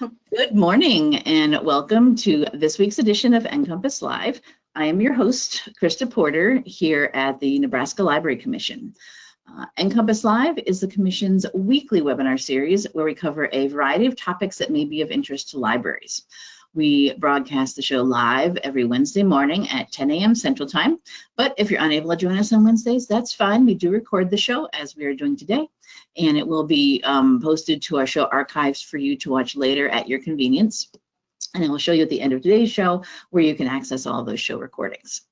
Good morning and welcome to this week's edition of NCompass Live. I am your host, Krista Porter, here at the Nebraska Library Commission. NCompass Live is the Commission's weekly webinar series where we cover a variety of topics that may be of interest to libraries. We broadcast the show live every Wednesday morning at 10 a.m. Central Time, but if you're unable to join us on Wednesdays, that's fine. We do record the show as we are doing today, and it will be posted to our show archives for you to watch later at your convenience. And I will show you at the end of today's show where you can access all of those show recordings.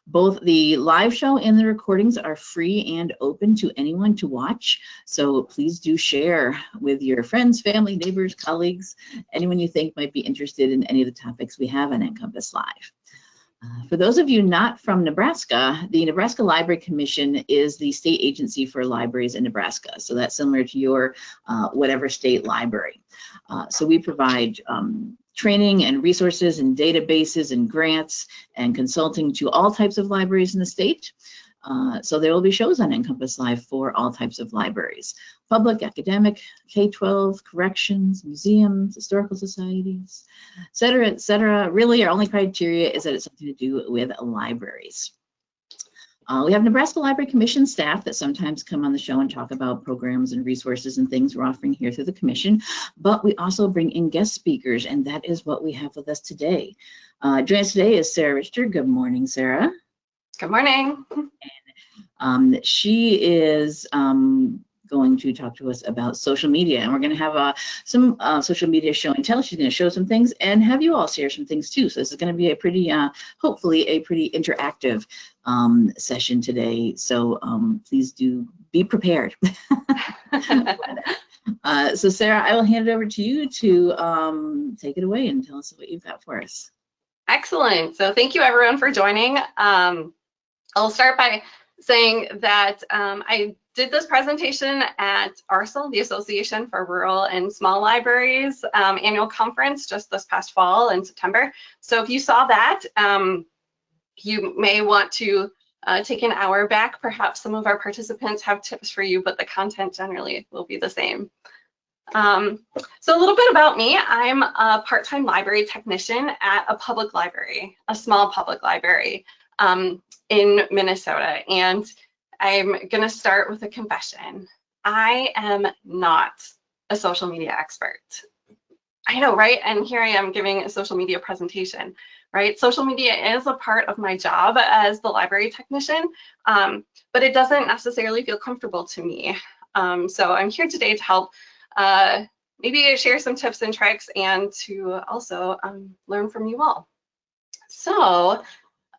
Both the live show and the recordings are free and open to anyone to watch. So please do share with your friends, family, neighbors, colleagues, anyone you think might be interested in any of the topics we have on NCompass Live. For those of you not from Nebraska, the Nebraska Library Commission is the state agency for libraries in Nebraska. So that's similar to your whatever state library. So we provide training and resources and databases and grants and consulting to all types of libraries in the state. So there will be shows on NCompass Live for all types of libraries: public, academic, K-12, corrections, museums, historical societies, et cetera, et cetera. Really, our only criteria is that it's something to do with libraries. We have Nebraska Library Commission staff that sometimes come on the show and talk about programs and resources and things we're offering here through the commission, but we also bring in guest speakers, and that is what we have with us today. Joining us today is Sara Richter. Good morning, Sara. Good morning. And she is going to talk to us about social media, and we're going to have some social media show and tell. She's going to show some things and have you all share some things too. So this is going to be a pretty, hopefully a pretty interactive session today. So please do be prepared. So Sara, I will hand it over to you to take it away and tell us what you've got for us. Excellent. So thank you everyone for joining. I'll start by saying that I did this presentation at ARSL, the Association for Rural and Small Libraries annual conference just this past fall in September. So if you saw that, you may want to take an hour back. Perhaps some of our participants have tips for you, but the content generally will be the same. So a little bit about me. I'm a part-time library technician at a public library, a small public library in Minnesota. And I'm going to start with a confession. I am not a social media expert. I know, right? And here I am giving a social media presentation, right? Social media is a part of my job as the library technician, but it doesn't necessarily feel comfortable to me. So I'm here today to help maybe share some tips and tricks and to also learn from you all. So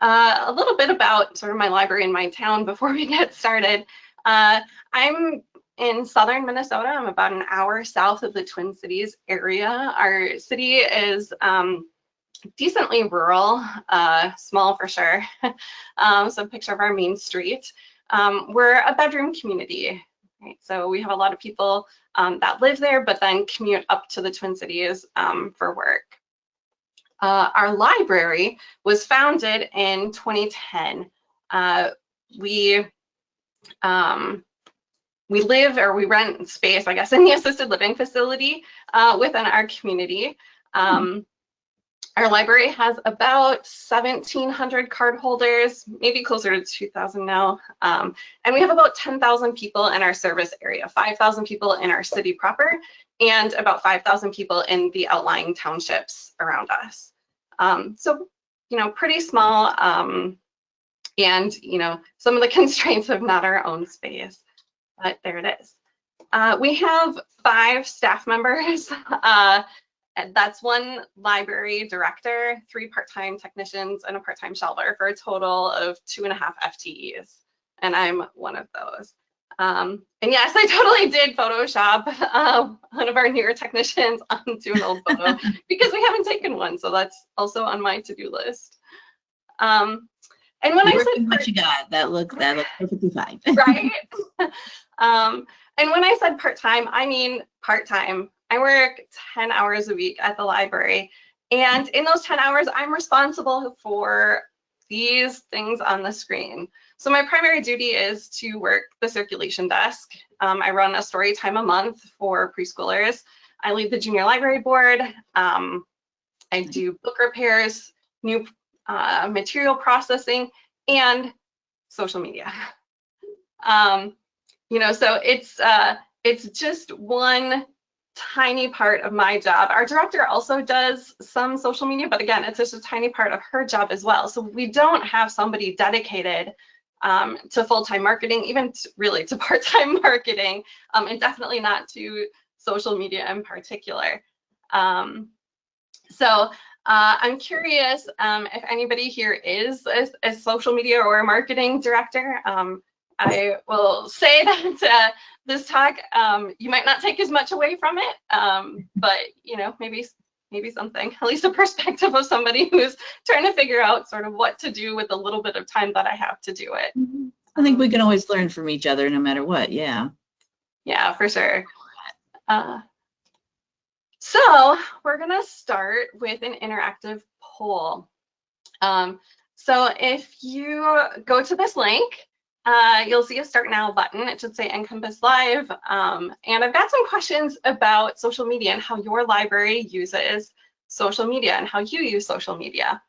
a little bit about sort of my library in my town before we get started. I'm in southern Minnesota. I'm about an hour south of the Twin Cities area. Our city is decently rural, small for sure. So a picture of our main street. We're a bedroom community, right? So we have a lot of people that live there, but then commute up to the Twin Cities for work. Our library was founded in 2010. We rent space, I guess, in the assisted living facility within our community. Our library has about 1,700 card holders, maybe closer to 2,000 now. And we have about 10,000 people in our service area, 5,000 people in our city proper, and about 5,000 people in the outlying townships around us. So, you know, pretty small, and, you know, some of the constraints of not our own space, but there it is. We have 5 staff members. That's 1 library director, 3 part-time technicians, and a part-time shelver for a total of 2.5 FTEs. And I'm one of those. And yes, I totally did Photoshop one of our newer technicians onto an old photo because we haven't taken one. So that's also on my to-do list. And when I said what you got, that looks perfectly fine. Right? And when I said part-time, I mean part-time. I work 10 hours a week at the library. And in those 10 hours, I'm responsible for these things on the screen. So my primary duty is to work the circulation desk. I run a story time a month for preschoolers. I lead the junior library board. I do book repairs, new material processing, and social media. So it's just one tiny part of my job. Our director also does some social media, but again, it's just a tiny part of her job as well. So we don't have somebody dedicated to full-time marketing, even really to part-time marketing, and definitely not to social media in particular. So I'm curious if anybody here is a social media or a marketing director. I will say that this talk, you might not take as much away from it, but maybe something, at least a perspective of somebody who's trying to figure out sort of what to do with the little bit of time that I have to do it. I think we can always learn from each other no matter what. Yeah. Yeah, for sure. So we're gonna start with an interactive poll. So if you go to this link, you'll see a Start Now button. It should say NCompass Live. And I've got some questions about social media and how your library uses social media and how you use social media.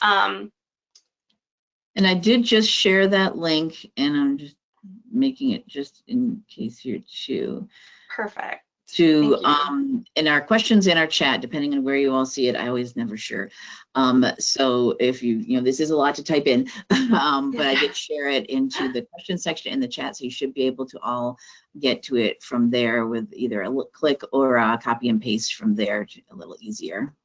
And I did just share that link, and I'm just making it just in case here too. Perfect. To in our questions in our chat, depending on where you all see it, I always never sure. So if this is a lot to type in, but I did share it into the question section in the chat, so you should be able to all get to it from there with either a click or a copy and paste from there, a little easier.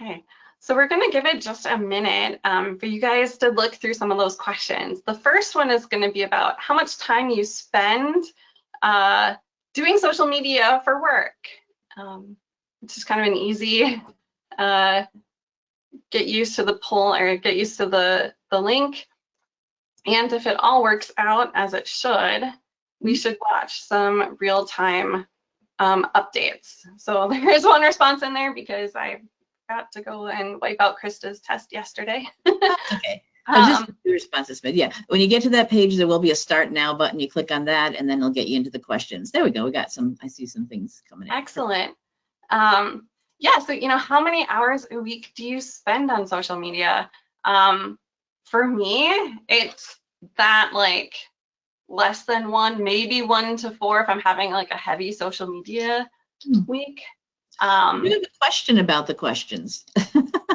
Okay, so we're going to give it just a minute for you guys to look through some of those questions. The first one is going to be about how much time you spend doing social media for work, which is kind of an easy get used to the poll or get used to the link. And if it all works out as it should, we should watch some real-time updates. So there is one response in there because I forgot to go and wipe out Krista's test yesterday. Okay. Just the responses, but yeah, when you get to that page, there will be a Start Now button. You click on that, and then it'll get you into the questions. There we go. We got some. I see some things coming in. Excellent. Yeah. So how many hours a week do you spend on social media? For me, it's that like less than 1, maybe 1 to 4 if I'm having like a heavy social media week. We have a question about the questions.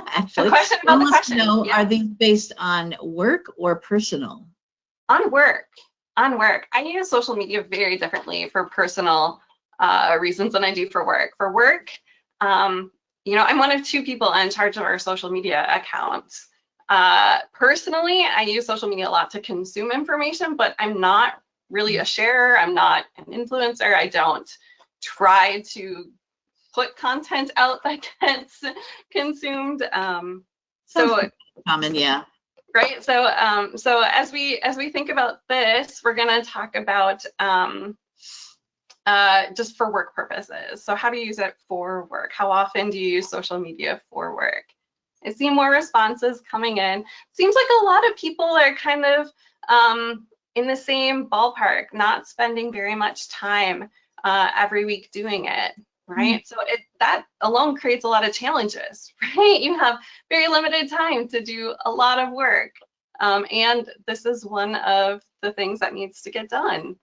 Actually, a question about the question. Are these based on work or personal? On work. I use social media very differently for personal reasons than I do for work. For work, I'm one of 2 people in charge of our social media accounts. Personally, I use social media a lot to consume information, but I'm not really a sharer. I'm not an influencer. I don't try to put content out that gets consumed. So common, yeah. Right. So as we think about this, we're going to talk about just for work purposes. So how do you use it for work? How often do you use social media for work? I see more responses coming in. Seems like a lot of people are kind of in the same ballpark, not spending very much time every week doing it. Right. So that alone creates a lot of challenges, right? You have very limited time to do a lot of work. And this is one of the things that needs to get done.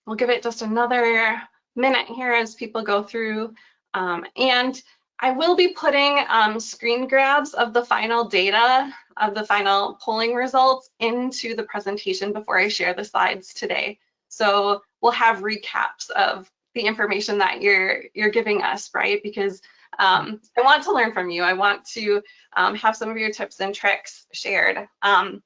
We'll give it just another minute here as people go through. And I will be putting screen grabs of the final data, of the final polling results into the presentation before I share the slides today. So we'll have recaps of the information that you're giving us, right? Because I want to learn from you. I want to have some of your tips and tricks shared. And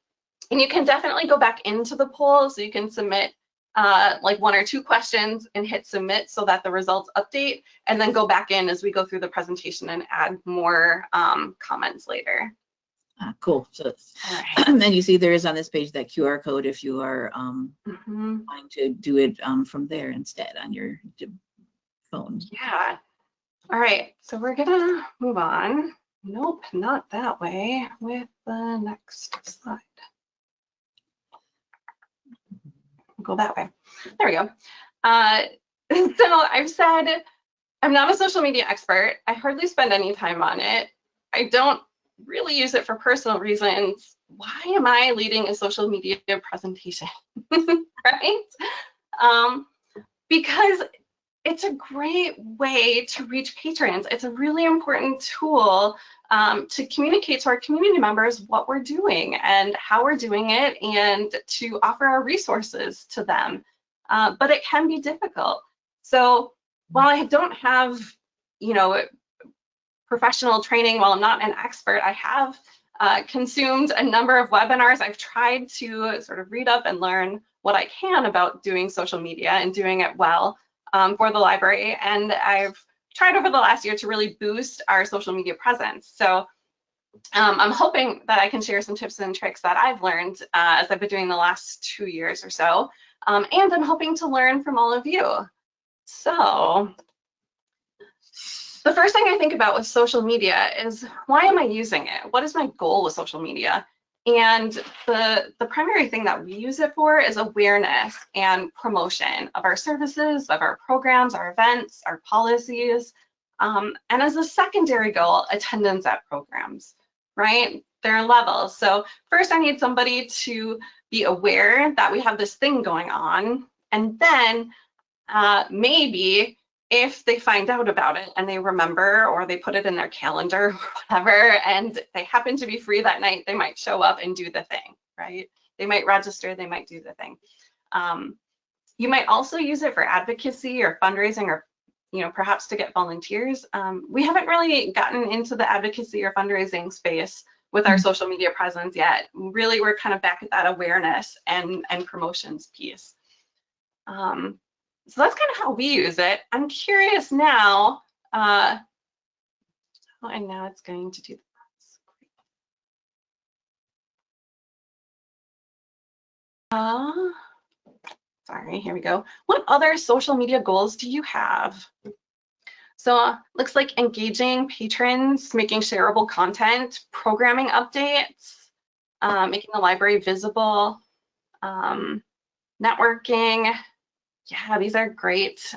you can definitely go back into the poll, so you can submit like 1 or 2 questions and hit submit so that the results update, and then go back in as we go through the presentation and add more comments later. Cool. So and then you see there is on this page that QR code if you are wanting to do it from there instead on your phone. Yeah. All right. So we're gonna move on. Nope, not that way. With the next slide. We'll go that way. There we go. So I've said, I'm not a social media expert. I hardly spend any time on it. I don't really use it for personal reasons. Why am I leading a social media presentation, right? Because it's a great way to reach patrons. It's a really important tool to communicate to our community members what we're doing and how we're doing it, and to offer our resources to them. But it can be difficult. So while I don't have, professional training, while I'm not an expert, I have consumed a number of webinars. I've tried to sort of read up and learn what I can about doing social media and doing it well for the library. And I've tried over the last year to really boost our social media presence. So I'm hoping that I can share some tips and tricks that I've learned as I've been doing the last 2 years or so. And I'm hoping to learn from all of you. So the first thing I think about with social media is, why am I using it? What is my goal with social media? And the primary thing that we use it for is awareness and promotion of our services, of our programs, our events, our policies. And as a secondary goal, attendance at programs, right? There are levels. So first I need somebody to be aware that we have this thing going on. And then maybe if they find out about it and they remember, or they put it in their calendar or whatever, and they happen to be free that night, they might show up and do the thing, right? They might register, they might do the thing. You might also use it for advocacy or fundraising, or perhaps to get volunteers. We haven't really gotten into the advocacy or fundraising space with our social media presence yet. Really, we're kind of back at that awareness and promotions piece. So that's kind of how we use it. I'm curious now, and now it's going to do the sorry, here we go. What other social media goals do you have? So looks like engaging patrons, making shareable content, programming updates, making the library visible, networking. Yeah, these are great,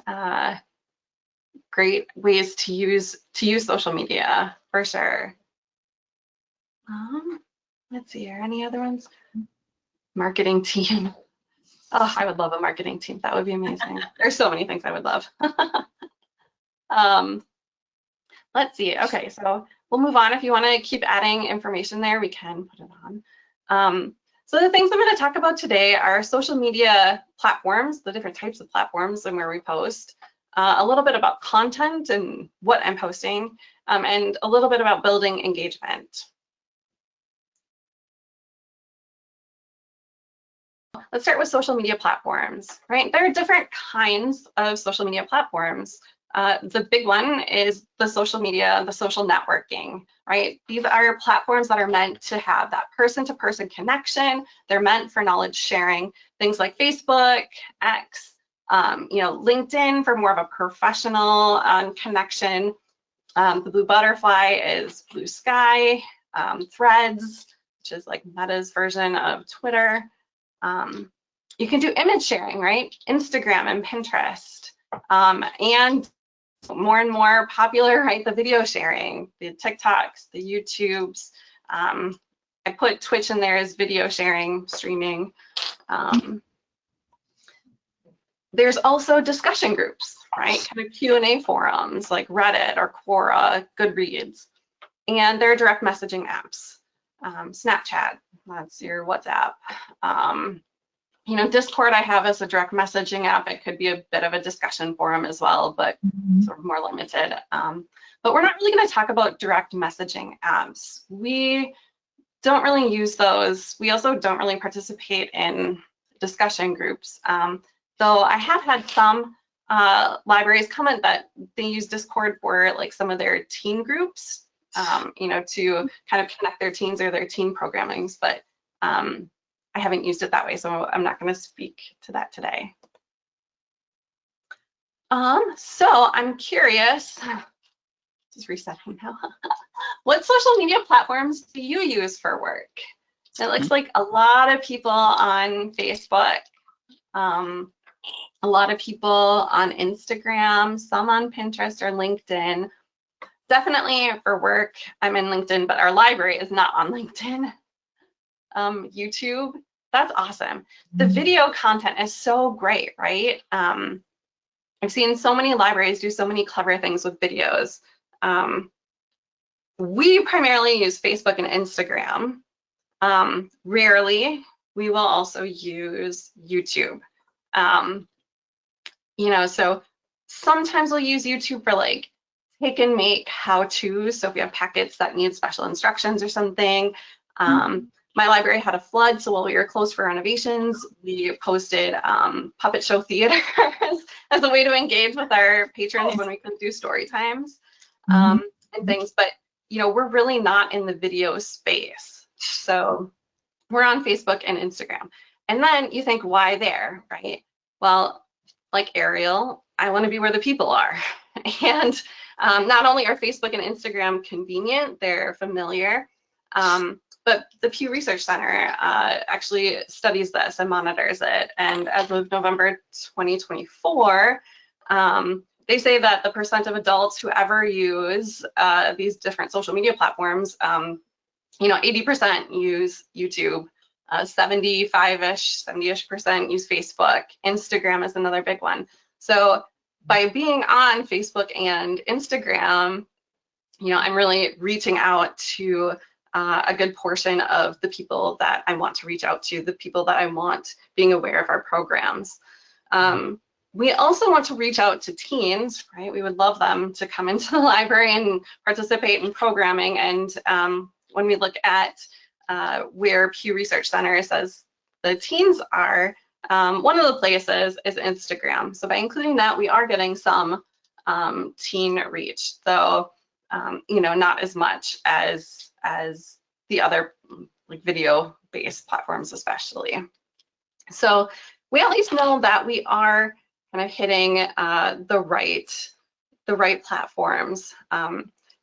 great ways to use social media for sure. Let's see here, any other ones? Marketing team. Oh, I would love a marketing team. That would be amazing. There's so many things I would love. Let's see. Okay, so we'll move on. If you want to keep adding information there, we can put it on. So the things I'm going to talk about today are social media platforms, the different types of platforms and where we post, a little bit about content and what I'm posting, and a little bit about building engagement. Let's start with social media platforms, right? There are different kinds of social media platforms. The big one is the social media, the social networking, right? These are platforms that are meant to have that person-to-person connection. They're meant for knowledge sharing. Things like Facebook, X, LinkedIn for more of a professional connection. The blue butterfly is Blue Sky. Threads, which is like Meta's version of Twitter. You can do image sharing, right? Instagram and Pinterest. And more and more popular, right? The video sharing, the TikToks, the YouTubes. I put Twitch in there as video sharing, streaming. There's also discussion groups, right? Kind of Q&A forums like Reddit or Quora, Goodreads. And there are direct messaging apps. Snapchat, that's your WhatsApp. Discord I have as a direct messaging app. It could be a bit of a discussion forum as well, but sort of more limited. But we're not really going to talk about direct messaging apps. We don't really use those. We also don't really participate in discussion groups. Though I have had some libraries comment that they use Discord for like some of their teen groups, to kind of connect their teens or their teen programmings, but I haven't used it that way, so I'm not going to speak to that today. So I'm curious, just resetting now. What social media platforms do you use for work? It looks like a lot of people on Facebook. a lot of people on Instagram, some on Pinterest or LinkedIn. Definitely for work, I'm in LinkedIn, but our library is not on LinkedIn. YouTube, that's awesome. The video content is so great, right? I've seen so many libraries do so many clever things with videos. We primarily use Facebook and Instagram. Rarely, we will also use YouTube. So sometimes we'll use YouTube for like take and make how-tos. So if we have packets that need special instructions or something. My library had a flood, so while we were closed for renovations, we posted puppet show theaters as a way to engage with our patrons when we couldn't do story times and things. But we're really not in the video space. So we're on Facebook and Instagram. And then you think, why there, right? Well, like Ariel, I want to be where the people are. And not only are Facebook and Instagram convenient, they're familiar, but the Pew Research Center actually studies this and monitors it. And as of November 2024, they say that the percent of adults who ever use these different social media platforms, 80% use YouTube, 75-ish, 70-ish% use Facebook. Instagram is another big one. So by being on Facebook and Instagram, I'm really reaching out to a good portion of the people that I want to reach out to, the people that I want being aware of our programs. We also want to reach out to teens, right? We would love them to come into the library and participate in programming. And when we look at where Pew Research Center says the teens are, one of the places is Instagram. So by including that, we are getting some teen reach, though not as much as the other like video-based platforms, especially. So we at least know that we are kind of hitting the right platforms.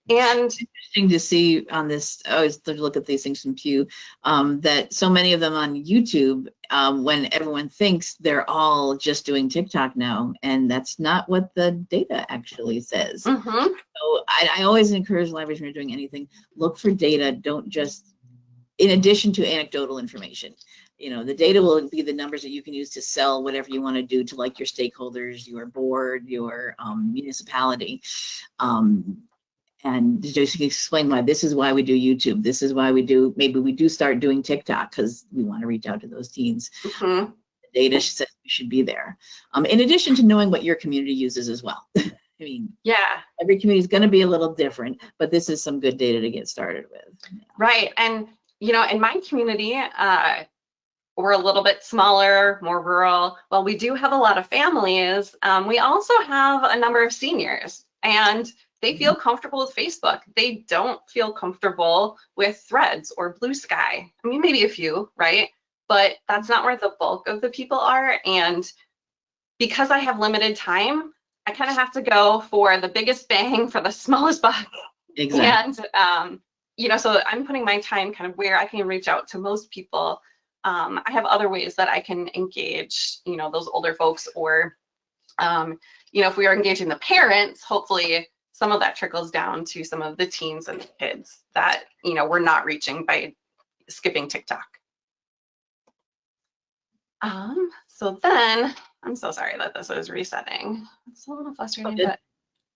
And interesting to see on this, I always look at these things from Pew, that so many of them on YouTube, when everyone thinks they're all just doing TikTok now, and that's not what the data actually says. So I always encourage libraries when you're doing anything, look for data, don't just, in addition to anecdotal information. The data will be the numbers that you can use to sell whatever you want to do to like your stakeholders, your board, your municipality. And just explain why this is why we do YouTube. This is why maybe we do start doing TikTok because we want to reach out to those teens. The data says we should be there. In addition to knowing what your community uses as well. I mean, yeah, every community is going to be a little different, but this is some good data to get started with. Right. And, in my community, we're a little bit smaller, more rural. While we do have a lot of families, we also have a number of seniors, and they feel comfortable with Facebook. They don't feel comfortable with Threads or Blue Sky. I mean, maybe a few, right? But that's not where the bulk of the people are. And because I have limited time, I kind of have to go for the biggest bang for the smallest buck. Exactly. And, so I'm putting my time kind of where I can reach out to most people. I have other ways that I can engage, those older folks, or, if we are engaging the parents, hopefully some of that trickles down to some of the teens and the kids that, we're not reaching by skipping TikTok. So then, I'm so sorry that this is resetting. It's a little frustrating,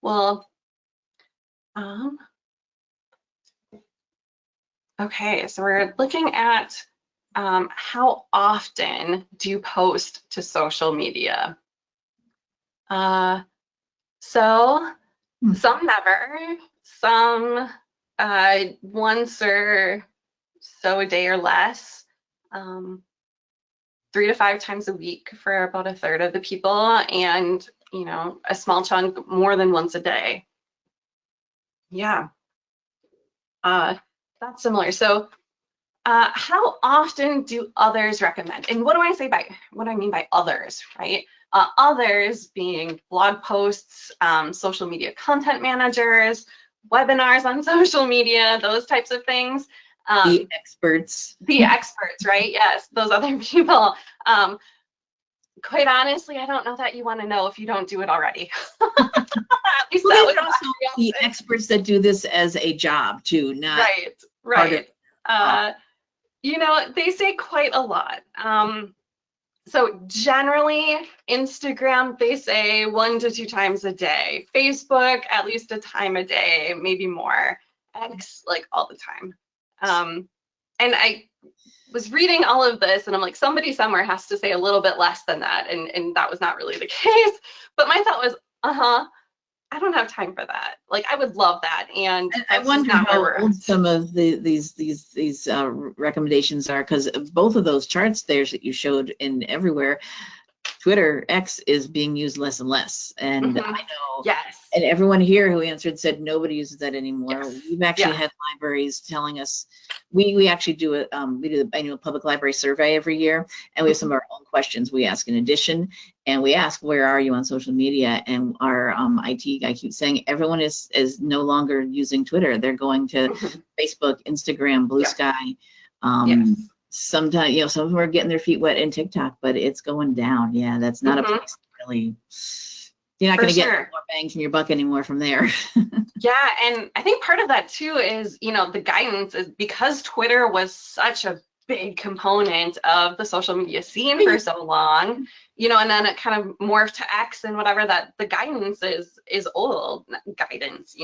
but okay, so we're looking at how often do you post to social media? So some never, some once or so a day or less, 3 to 5 times a week for about a third of the people, and a small chunk more than once a day. Yeah, that's similar. So how often do others recommend? And what do I mean by others, right? Others being blog posts, social media content managers, webinars on social media, those types of things. The experts. The experts, right? Yes, those other people. quite honestly, I don't know that you want to know if you don't do it already. At least Well, that these was are also my the reaction. experts that do this as a job too, not Right, part of. right. Uh, they say quite a lot. So generally, Instagram, they say 1 to 2 times a day. Facebook, at least a time a day, maybe more. X, like all the time. And I was reading all of this and I'm like, somebody somewhere has to say a little bit less than that. And that was not really the case. But my thought was, I don't have time for that. Like, I would love that. And I that's just wonder not where how we're old at. some of these recommendations are, because both of those charts there that you showed in everywhere, Twitter X is being used less and less, and I Mhm. know, Yes. and everyone here who answered said nobody uses that anymore. Yes. We've actually Yeah. had libraries telling us, we actually do it. We do the annual public library survey every year, and we have some of our own questions we ask in addition, and we ask, where are you on social media? And our IT guy keeps saying everyone is no longer using Twitter. They're going to Mhm. Facebook, Instagram, Blue Yeah. Sky. Yes. Sometimes, some of them are getting their feet wet in TikTok, but it's going down. Yeah, that's not a Mhm. place really. You're not For going to get sure. more bang from your buck anymore from there. Yeah, and I think part of that too is, the guidance is because Twitter was such a big component of the social media scene for so long, and then it kind of morphed to X and whatever, that the guidance is old guidance,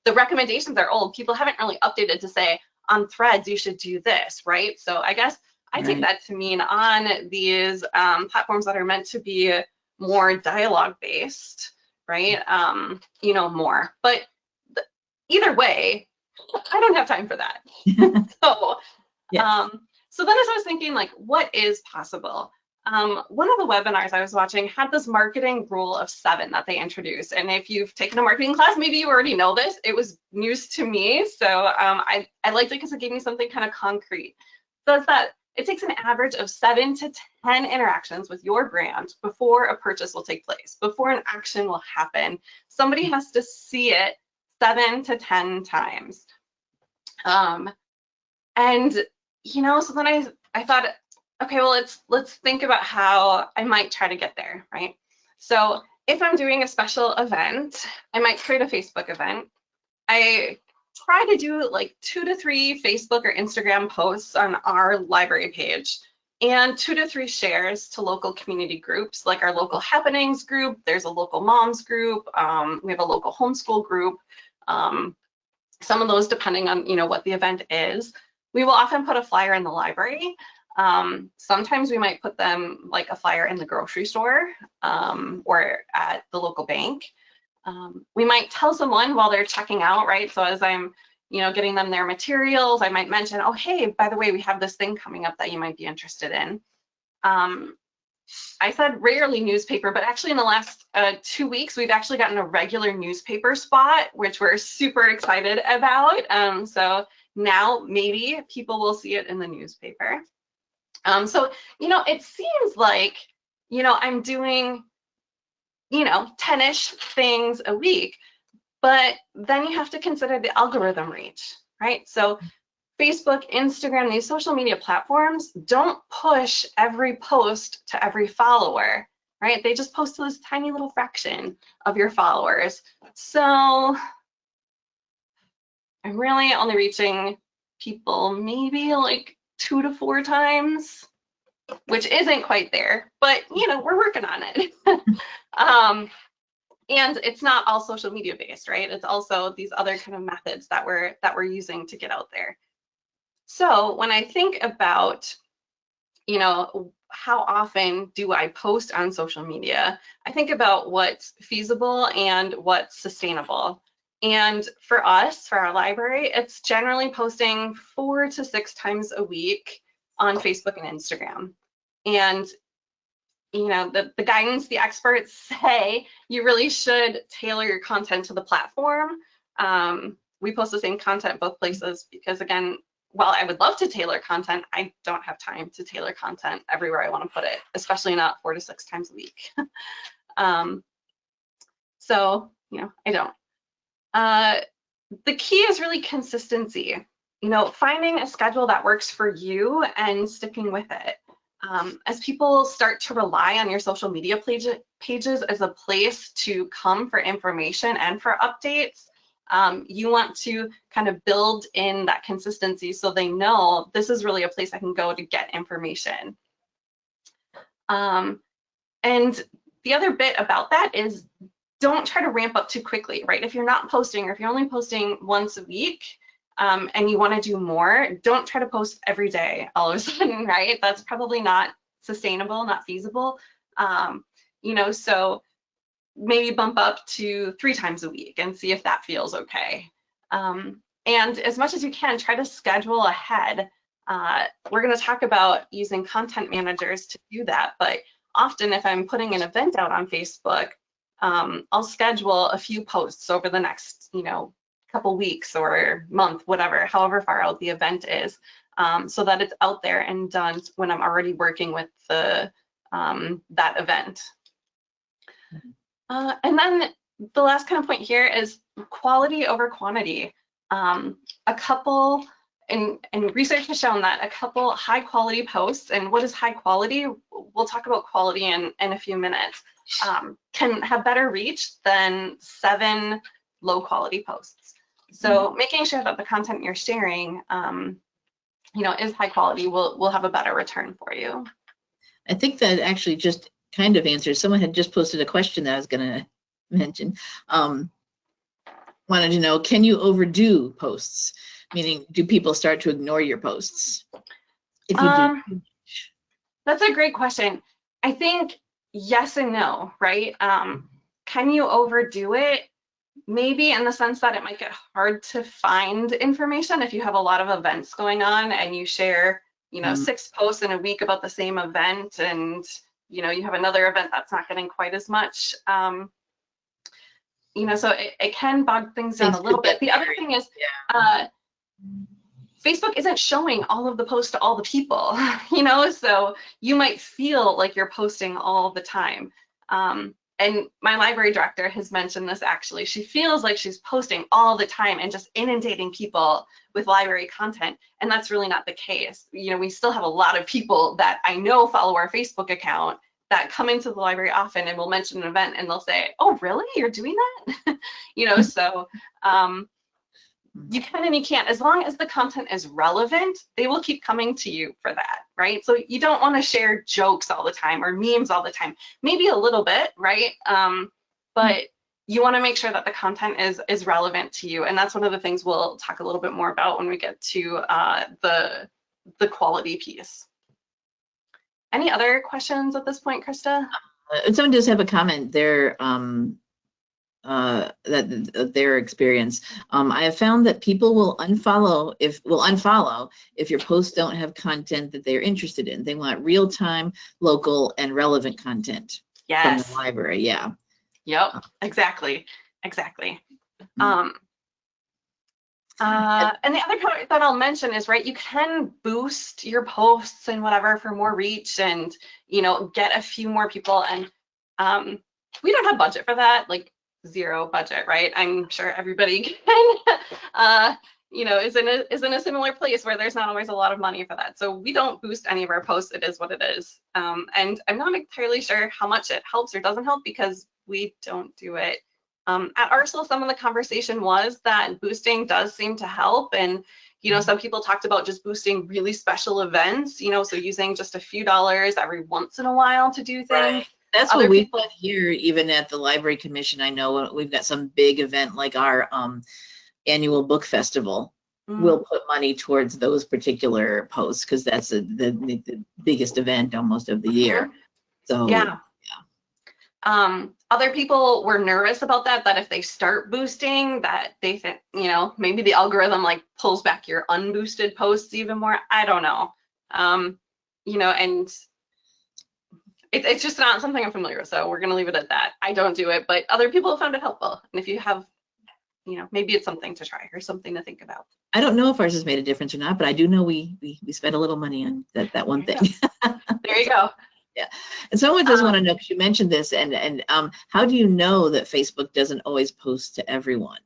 the recommendations are old. People haven't really updated to say on Threads you should do this, right? So I guess I take Right. that to mean on these platforms that are meant to be more dialogue based, right? More. But either way, I don't have time for that. So, Yes. so then as I was thinking, like, what is possible? One of the webinars I was watching had this marketing rule of 7 that they introduced. And if you've taken a marketing class, maybe you already know this. It was news to me. So I liked it because it gave me something kind of concrete. So it's that it takes an average of 7 to 10 interactions with your brand before a purchase will take place, before an action will happen. Somebody has to see it 7 to 10 times. And so then I thought, okay, well, let's think about how I might try to get there, right? So if I'm doing a special event, I might create a Facebook event. I try to do like 2 to 3 Facebook or Instagram posts on our library page and 2 to 3 shares to local community groups, like our local happenings group. There's a local moms group. We have a local homeschool group. Some of those depending on what the event is. We will often put a flyer in the library. Sometimes we might put them like a flyer in the grocery store or at the local bank. We might tell someone while they're checking out, right? So as I'm getting them their materials, I might mention, oh, hey, by the way, we have this thing coming up that you might be interested in. I said rarely newspaper, but actually in the last 2 weeks, we've actually gotten a regular newspaper spot, which we're super excited about. So now maybe people will see it in the newspaper. So, it seems like, I'm doing, 10-ish things a week, but then you have to consider the algorithm reach, right? So Facebook, Instagram, these social media platforms don't push every post to every follower, right? They just post to this tiny little fraction of your followers. So I'm really only reaching people maybe like 2 to 4 times, which isn't quite there, but we're working on it. And it's not all social media based, right? It's also these other kind of methods that we're using to get out there. So when I think about, how often do I post on social media, I think about what's feasible and what's sustainable. And for us, for our library, it's generally posting 4 to 6 times a week on Facebook and Instagram. And the guidance, the experts say you really should tailor your content to the platform. We post the same content both places because, again, while I would love to tailor content, I don't have time to tailor content everywhere I want to put it, especially not 4 to 6 times a week. So, I don't. The key is really consistency. Finding a schedule that works for you and sticking with it. As people start to rely on your social media pages as a place to come for information and for updates, you want to kind of build in that consistency so they know this is really a place I can go to get information. And the other bit about that is don't try to ramp up too quickly, right? If you're not posting, or if you're only posting once a week, and you want to do more, don't try to post every day all of a sudden, right? That's probably not sustainable, not feasible. So maybe bump up to 3 times a week and see if that feels okay. And as much as you can, try to schedule ahead. We're going to talk about using content managers to do that, but often if I'm putting an event out on Facebook, I'll schedule a few posts over the next, couple weeks or month, whatever, however far out the event is, so that it's out there and done when I'm already working with the that event. And then the last kind of point here is quality over quantity. A couple, and research has shown that a couple high quality posts, and what is high quality? We'll talk about quality in a few minutes, can have better reach than 7 low quality posts. So making sure that the content you're sharing, is high quality will have a better return for you. I think that actually just kind of answers. Someone had just posted a question that I was going to mention. Wanted to know, can you overdo posts? Meaning, do people start to ignore your posts? If you do. That's a great question. I think yes and no, right? Can you overdo it? Maybe in the sense that it might get hard to find information if you have a lot of events going on and you share, 6 posts in a week about the same event, and you have another event that's not getting quite as much. So it can bog things down a little bit. The other thing is, Facebook isn't showing all of the posts to all the people, so you might feel like you're posting all the time. And my library director has mentioned this actually. She feels like she's posting all the time and just inundating people with library content. And that's really not the case. We still have a lot of people that I know follow our Facebook account that come into the library often and will mention an event and they'll say, oh, really? You're doing that? So you can and you can't. As long as the content is relevant, they will keep coming to you for that, right? So you don't want to share jokes all the time or memes all the time. Maybe a little bit, right? But you want to make sure that the content is relevant to you, and that's one of the things we'll talk a little bit more about when we get to the quality piece. Any other questions at this point, Krista? Someone does have a comment there. That their experience. I have found that people will unfollow if your posts don't have content that they're interested in. They want real-time, local, and relevant content from the library. Yeah. Yep. Exactly. And the other part that I'll mention is, right, you can boost your posts and whatever for more reach and get a few more people. And we don't have budget for that. Like, zero budget, right? I'm sure everybody can, is in a similar place where there's not always a lot of money for that. So we don't boost any of our posts. It is what it is. And I'm not entirely sure how much it helps or doesn't help because we don't do it. At Arsenal, some of the conversation was that boosting does seem to help. And, some people talked about just boosting really special events, so using just a few dollars every once in a while to do things. Right. That's what we've done here, even at the Library Commission. I know we've got some big event like our annual book festival. We'll put money towards those particular posts because that's the biggest event almost of the year. So yeah. Other people were nervous about that if they start boosting, that they think, maybe the algorithm pulls back your unboosted posts even more. I don't know. And it's just not something I'm familiar with, so we're going to leave it at that. I don't do it, but other people have found it helpful. And if you have, maybe it's something to try or something to think about. I don't know if ours has made a difference or not, but I do know we spent a little money on that one thing. There you go. Yeah. And someone does want to know, because you mentioned this, and how do you know that Facebook doesn't always post to everyone?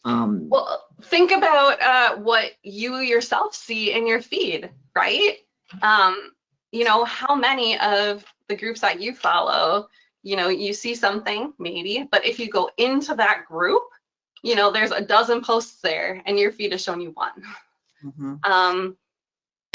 Well, think about what you yourself see in your feed, right? you know, how many of the groups that you follow, you know, you see something maybe, but if you go into that group, you know, there's a dozen posts there and your feed is showing you one. Mm-hmm.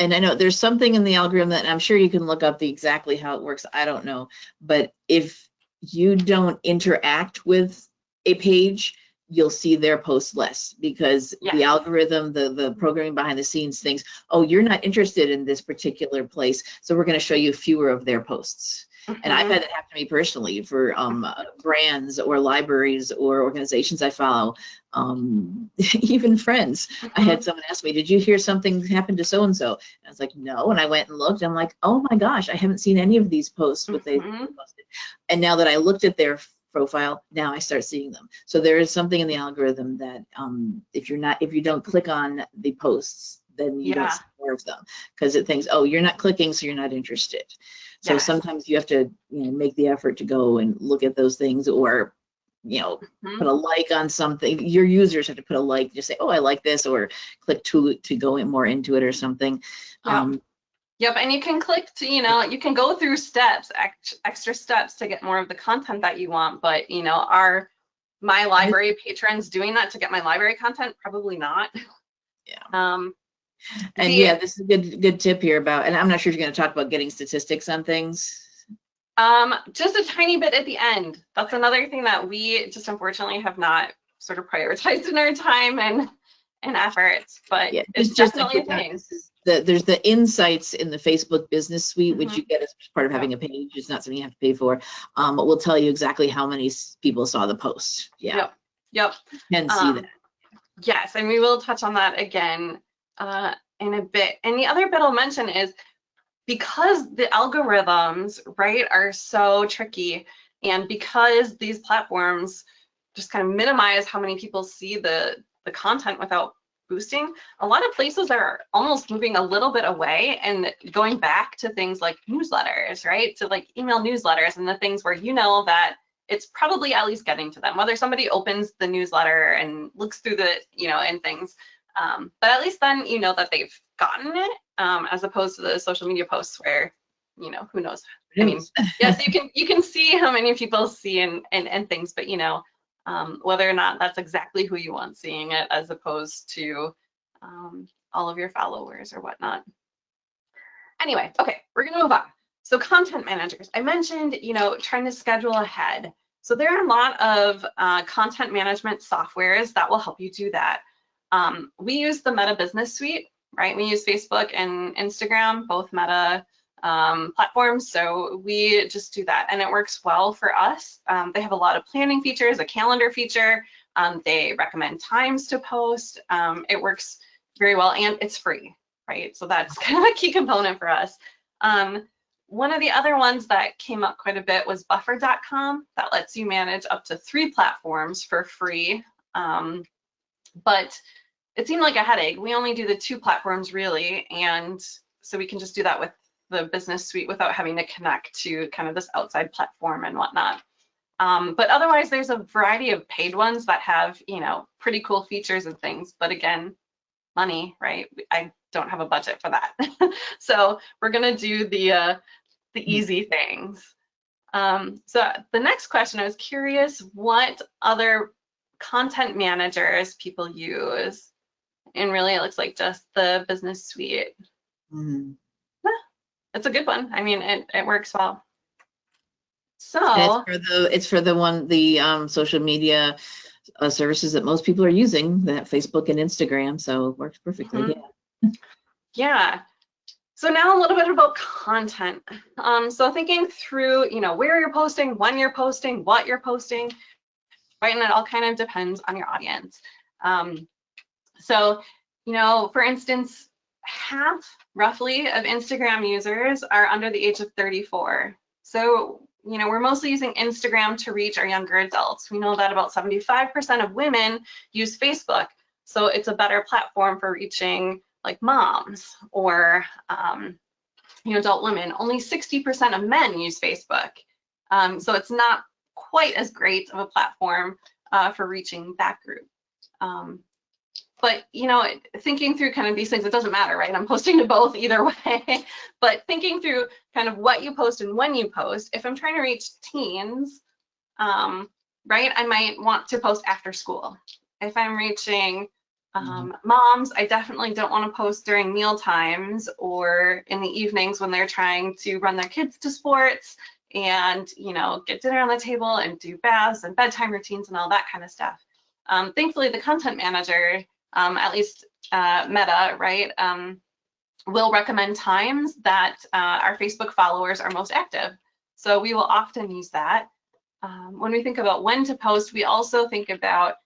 And I know there's something in the algorithm that I'm sure you can look up exactly how it works. I don't know. But if you don't interact with a page, you'll see their posts less, because the algorithm, the programming behind the scenes thinks, oh, you're not interested in this particular place, so we're going to show you fewer of their posts. And I've had it happen to me personally for brands or libraries or organizations I follow, even friends. I had someone ask me, did you hear something happened to so-and-so? And I was like, no. And I went and looked. I'm like, oh my gosh, I haven't seen any of these posts, but they posted. And now that I looked at their profile, now I start seeing them. So there is something in the algorithm that if you don't click on the posts, then you don't see more of them, because it thinks, oh, you're not clicking, so you're not interested. So sometimes you have to, you know, make the effort to go and look at those things, or, you know, put a like on something. Your users have to put a like, just say, oh, I like this, or click to go in more into it or something. Yep, and you can click to, you know, you can go through steps, extra steps to get more of the content that you want, but, you know, are my library patrons doing that to get my library content? Probably not. And this is a good tip here about, and I'm not sure if you're going to talk about getting statistics on things. Just a tiny bit at the end. That's another thing that we just unfortunately have not sort of prioritized in our time and efforts, but it's definitely a thing. There's the insights in the Facebook business suite, which you get as part of having a page. It's not something you have to pay for. But we'll tell you exactly how many people saw the post. Yep. You can see that. Yes, and we will touch on that again in a bit. And the other bit I'll mention is, because the algorithms, right, are so tricky, and because these platforms just kind of minimize how many people see the content without boosting, a lot of places are almost moving a little bit away and going back to things like newsletters, right? To like email newsletters and the things where you know that it's probably at least getting to them, whether somebody opens the newsletter and looks through the, you know, and things. But at least then you know that they've gotten it, as opposed to the social media posts where, you know, who knows? I mean, yes, you can see how many people see and things, but you know, whether or not that's exactly who you want seeing it, as opposed to all of your followers or whatnot. Anyway, okay, we're gonna move on. So content managers, I mentioned, you know, trying to schedule ahead. So there are a lot of content management softwares that will help you do that. We use the Meta Business Suite, right? We use Facebook and Instagram, both Meta platforms. So we just do that, and it works well for us. They have a lot of planning features, a calendar feature. They recommend times to post. It works very well, and it's free, right? So that's kind of a key component for us. One of the other ones that came up quite a bit was buffer.com, that lets you manage up to 3 platforms for free. But it seemed like a headache. We only do the 2 platforms really, and so we can just do that with the business suite without having to connect to kind of this outside platform and whatnot. But otherwise, there's a variety of paid ones that have, you know, pretty cool features and things. But again, money, right? I don't have a budget for that. So we're gonna do the easy things. So the next question, I was curious what other content managers people use, and really it looks like just the business suite. It's a good one. I mean, it works well. So it's for the social media services that most people are using, that Facebook and Instagram, so it works perfectly. Yeah. So now a little bit about content. So thinking through, you know, where you're posting, when you're posting, what you're posting, right? And it all kind of depends on your audience. So, you know, for instance, half roughly of Instagram users are under the age of 34. So, you know, we're mostly using Instagram to reach our younger adults. We know that about 75% of women use Facebook. So it's a better platform for reaching like moms or, you know, adult women. Only 60% of men use Facebook. So it's not quite as great of a platform for reaching that group. But, thinking through kind of these things, it doesn't matter, right? I'm posting to both either way. But thinking through kind of what you post and when you post, if I'm trying to reach teens, right, I might want to post after school. If I'm reaching moms, I definitely don't want to post during meal times or in the evenings when they're trying to run their kids to sports and, get dinner on the table and do baths and bedtime routines and all that kind of stuff. Thankfully, the content manager, at least Meta, right, will recommend times that our Facebook followers are most active. So we will often use that. When we think about when to post, we also think about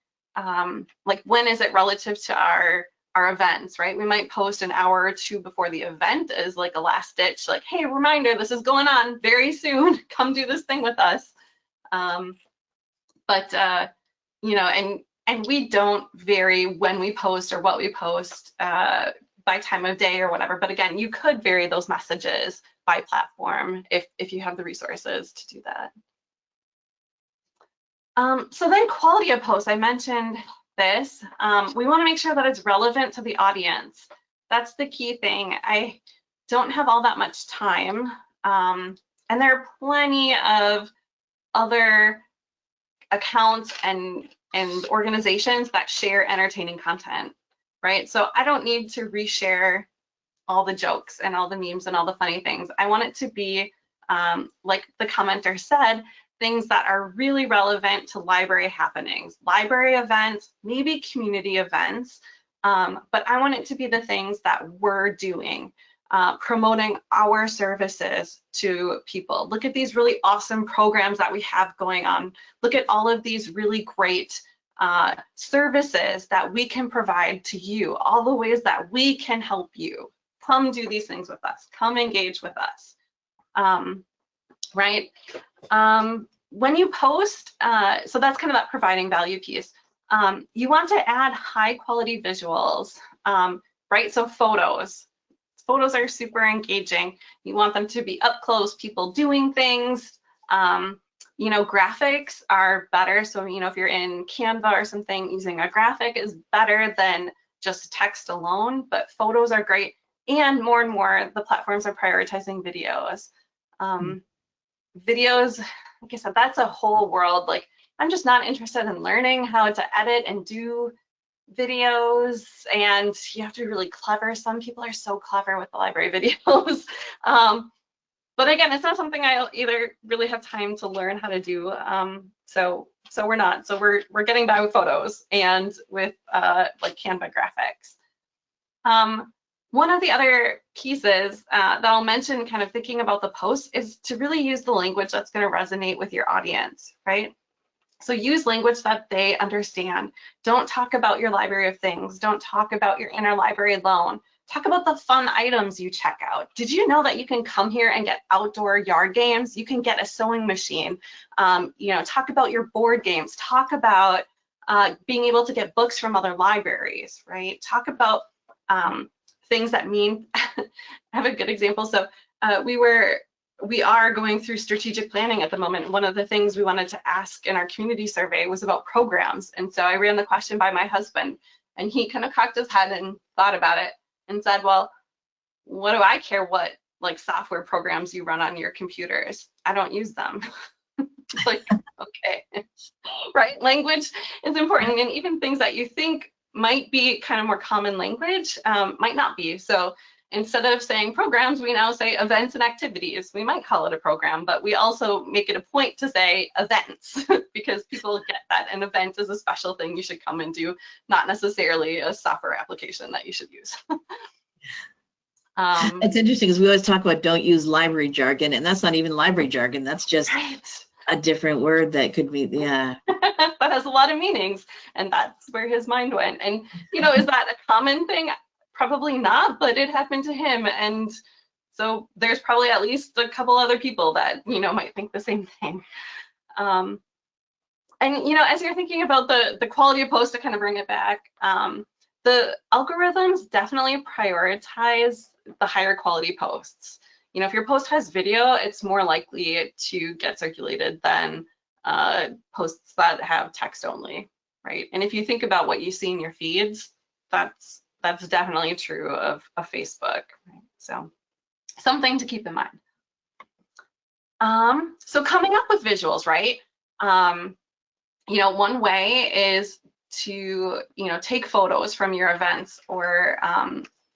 like when is it relative to our events, right? We might post an hour or two before the event as like a last ditch, like, hey, reminder, this is going on very soon. Come do this thing with us. And we don't vary when we post or what we post by time of day or whatever. But again, you could vary those messages by platform if you have the resources to do that. So then quality of post, I mentioned this. We want to make sure that it's relevant to the audience. That's the key thing. I don't have all that much time. And there are plenty of other accounts and organizations that share entertaining content, right? So I don't need to reshare all the jokes and all the memes and all the funny things. I want it to be, like the commenter said, things that are really relevant to library happenings, library events, maybe community events, but I want it to be the things that we're doing, promoting our services to people. Look at these really awesome programs that we have going on. Look at all of these really great services that we can provide to you, all the ways that we can help you. Come do these things with us, come engage with us, right? When you post, so that's kind of that providing value piece. You want to add high quality visuals, right? So photos are super engaging. You want them to be up close, people doing things. Graphics are better. So, if you're in Canva or something, using a graphic is better than just text alone, but photos are great. And more, the platforms are prioritizing videos. Videos, like I said, that's a whole world. Like, I'm just not interested in learning how to edit and do videos, and you have to be really clever. Some people are so clever with the library videos. But again, it's not something I either really have time to learn how to do. So we're not. So we're getting by with photos and with like Canva graphics. One of the other pieces that I'll mention, kind of thinking about the post, is to really use the language that's going to resonate with your audience, right? So use language that they understand. Don't talk about your library of things. Don't talk about your interlibrary loan. Talk about the fun items you check out. Did you know that you can come here and get outdoor yard games? You can get a sewing machine. Talk about your board games. Talk about being able to get books from other libraries, right? Talk about things that mean, I have a good example. So we are going through strategic planning at the moment. One of the things we wanted to ask in our community survey was about programs. And so I ran the question by my husband, and he kind of cocked his head and thought about it and said, well, what do I care what like software programs you run on your computers? I don't use them. Like, okay, right? Language is important, and even things that you think might be kind of more common language might not be. So instead of saying programs, we now say events and activities. We might call it a program, but we also make it a point to say events because people get that an event is a special thing you should come and do, not necessarily a software application that you should use. It's interesting because we always talk about don't use library jargon, and that's not even library jargon. That's just a different word that could be, yeah. That has a lot of meanings, and that's where his mind went. And, is that a common thing? Probably not, but it happened to him. And so there's probably at least a couple other people that, might think the same thing. And, as you're thinking about the quality of post, to kind of bring it back, the algorithms definitely prioritize the higher quality posts. If your post has video, it's more likely to get circulated than posts that have text only, right? And if you think about what you see in your feeds, that's definitely true of Facebook. Right? So something to keep in mind. So coming up with visuals, right? You know, one way is to, you know, take photos from your events or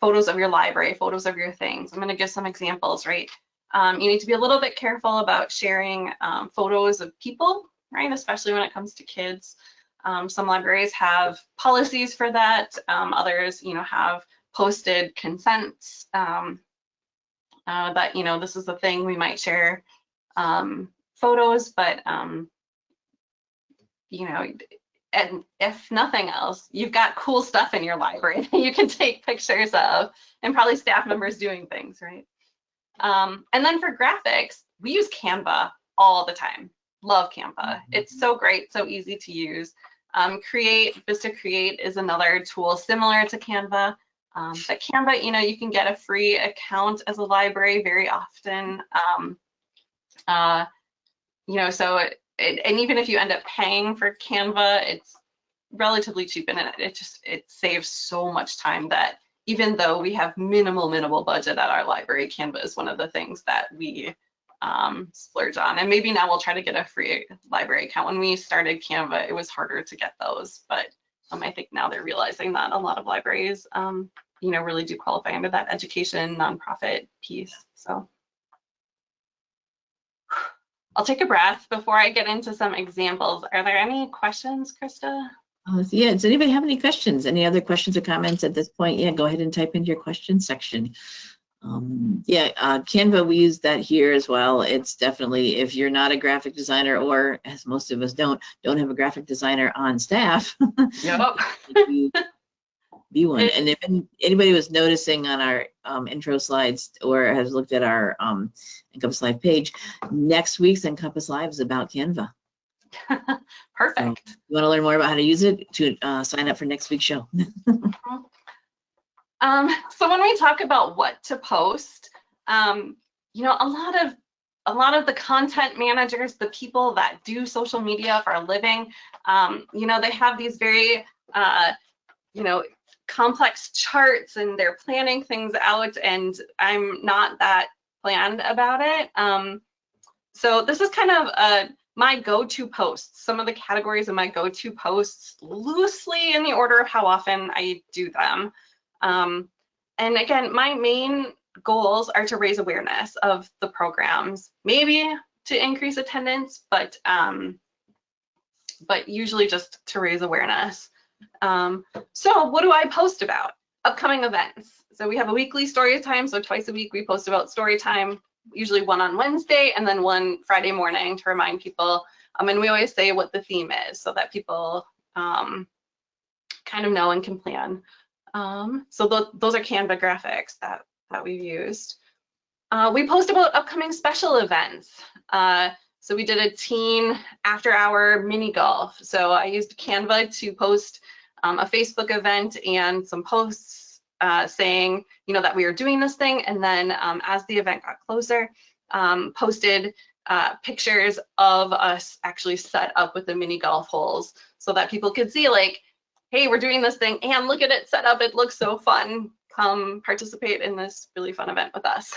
photos of your library, photos of your things. I'm going to give some examples, right? You need to be a little bit careful about sharing photos of people, right? Especially when it comes to kids. Some libraries have policies for that. Others, you know, have posted consents that, you know, this is the thing we might share photos, but you know, and if nothing else, you've got cool stuff in your library that you can take pictures of, and probably staff members doing things, right? And then for graphics, we use Canva all the time. Love Canva. It's so great, so easy to use. Vista Create is another tool similar to Canva. But Canva, you know, you can get a free account as a library very often. You know, so and even if you end up paying for Canva, it's relatively cheap, and it saves so much time that even though we have minimal budget at our library, Canva is one of the things that we splurge on. And maybe now we'll try to get a free library account. When we started Canva, it was harder to get those, but I think now they're realizing that a lot of libraries, you know, really do qualify under that education nonprofit piece. So I'll take a breath before I get into some examples. Are there any questions, Krista? Yeah, does anybody have any questions? Any other questions or comments at this point? Yeah, go ahead and type into your questions section. Canva, we use that here as well. It's definitely, if you're not a graphic designer, or as most of us don't have a graphic designer on staff, Yep. be one. And if anybody was noticing on our intro slides or has looked at our NCompass Live page, next week's NCompass Live is about Canva. Perfect. So you want to learn more about how to use it, to sign up for next week's show. So when we talk about what to post, you know, a lot of the content managers, the people that do social media for a living, you know, they have these very, you know, complex charts, and they're planning things out, and I'm not that planned about it. So this is kind of my go-to posts, some of the categories of my go-to posts, loosely in the order of how often I do them. And again, my main goals are to raise awareness of the programs, maybe to increase attendance, but usually just to raise awareness. So what do I post about? Upcoming events. So we have a weekly story time, so twice a week we post about story time, usually one on Wednesday and then one Friday morning to remind people. And we always say what the theme is so that people kind of know and can plan. So those are Canva graphics that we've used. We post about upcoming special events. So we did a teen after-hour mini golf. So I used Canva to post a Facebook event and some posts saying, you know, that we were doing this thing. And then as the event got closer, posted pictures of us actually set up with the mini golf holes so that people could see, like, hey, we're doing this thing and look at it set up. It looks so fun. Come participate in this really fun event with us.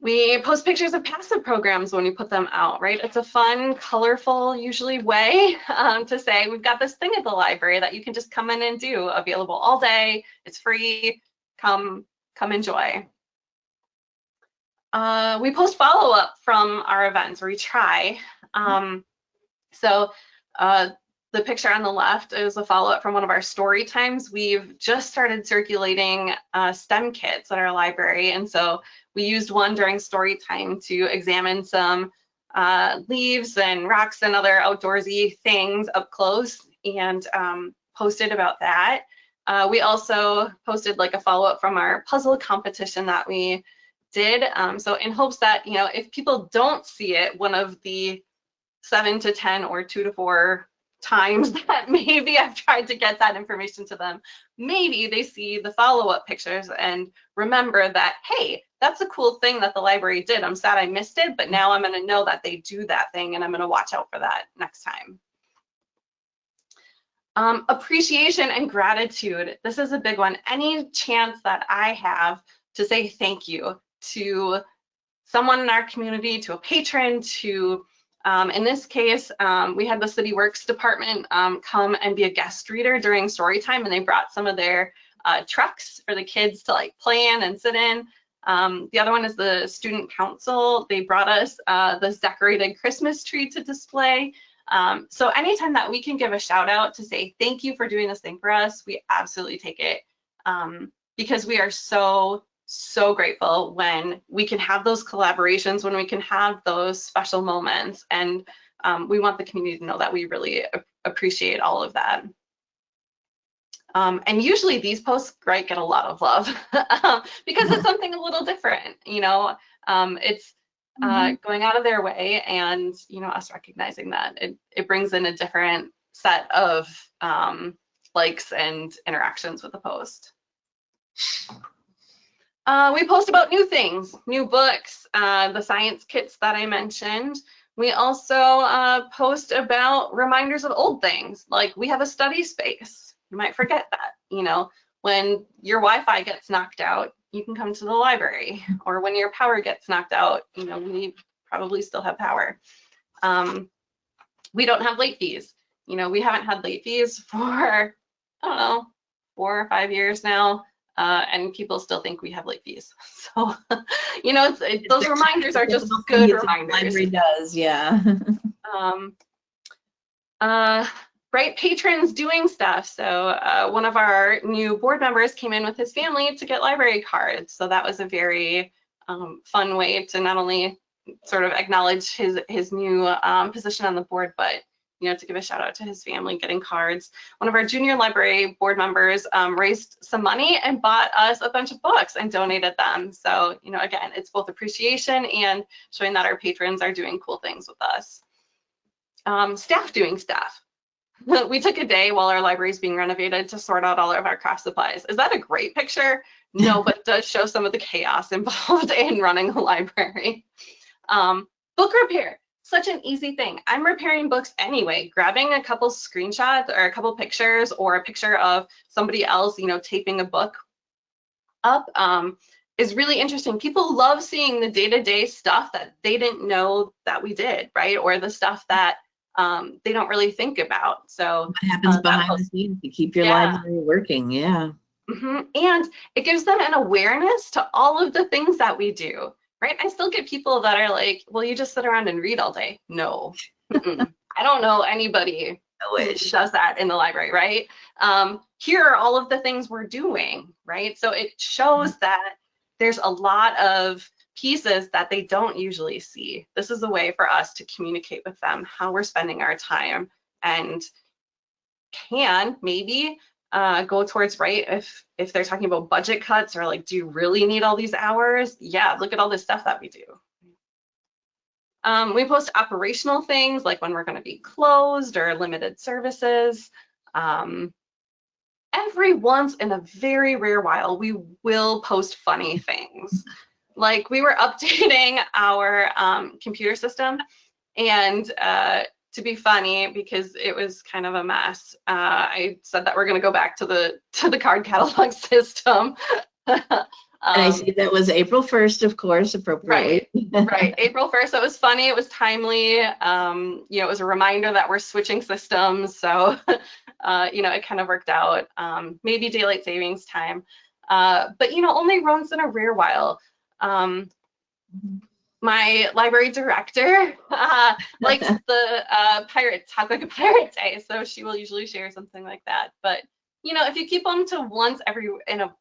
We post pictures of passive programs when we put them out, right? It's a fun, colorful, usually way to say we've got this thing at the library that you can just come in and do, available all day. It's free. Come enjoy. We post follow-up from our events, or we try. So the picture on the left is a follow-up from one of our story times. We've just started circulating STEM kits at our library, and so we used one during story time to examine some leaves and rocks and other outdoorsy things up close, and posted about that. We also posted like a follow-up from our puzzle competition that we did. So in hopes that, you know, if people don't see it one of the 7 to 10 or 2 to 4 times that maybe I've tried to get that information to them, maybe they see the follow-up pictures and remember that, hey, that's a cool thing that the library did. I'm sad I missed it, but now I'm going to know that they do that thing, and I'm going to watch out for that next time. Appreciation and gratitude. This is a big one. Any chance that I have to say thank you to someone in our community, to a patron, to, in this case, we had the City Works Department come and be a guest reader during story time, and they brought some of their trucks for the kids to like play in and sit in. The other one is the Student Council. They brought us this decorated Christmas tree to display. So anytime that we can give a shout out to say thank you for doing this thing for us, we absolutely take it, because we are so grateful when we can have those collaborations, when we can have those special moments, and we want the community to know that we really appreciate all of that. And usually these posts, right, get a lot of love because it's something a little different, you know. It's going out of their way, and you know, us recognizing that it brings in a different set of likes and interactions with the post. We post about new things, new books, the science kits that I mentioned. We also post about reminders of old things, like we have a study space. You might forget that, you know, when your Wi-Fi gets knocked out, you can come to the library, or when your power gets knocked out, you know, we probably still have power. We don't have late fees. You know, we haven't had late fees for, I don't know, 4 or 5 years now. And people still think we have late fees. So, you know, those reminders are just good reminders. The library does, yeah. Right, patrons doing stuff. So one of our new board members came in with his family to get library cards. So that was a very fun way to not only sort of acknowledge his new position on the board, but you know, to give a shout out to his family getting cards. One of our junior library board members raised some money and bought us a bunch of books and donated them. So, you know, again, it's both appreciation and showing that our patrons are doing cool things with us. Staff doing stuff. We took a day while our library is being renovated to sort out all of our craft supplies. Is that a great picture? No, but it does show some of the chaos involved in running a library. Book repair. Such an easy thing. I'm repairing books anyway. Grabbing a couple screenshots or a couple pictures or a picture of somebody else, you know, taping a book up is really interesting. People love seeing the day-to-day stuff that they didn't know that we did, right? Or the stuff that they don't really think about. So what happens behind the scenes to keep your library working? Yeah. And it gives them an awareness to all of the things that we do. Right? I still get people that are like, well, you just sit around and read all day. No, I don't know anybody who does that in the library, right? Here are all of the things we're doing, right? So it shows that there's a lot of pieces that they don't usually see. This is a way for us to communicate with them how we're spending our time, and can maybe go towards, right, if they're talking about budget cuts or like, do you really need all these hours? Yeah, look at all this stuff that we do. We post operational things like when we're going to be closed or limited services. Every once in a very rare while, we will post funny things. Like we were updating our computer system, and to be funny, because it was kind of a mess, I said that we're going to go back to the card catalog system. And I see that was April 1st, of course, appropriately. Right. April 1st. So it was funny. It was timely. You know, it was a reminder that we're switching systems. So, you know, it kind of worked out. Maybe daylight savings time. But, you know, only once in a rare while. My library director likes the Pirates, Talk Like a Pirate Day, so she will usually share something like that. But, you know, if you keep them to once in a,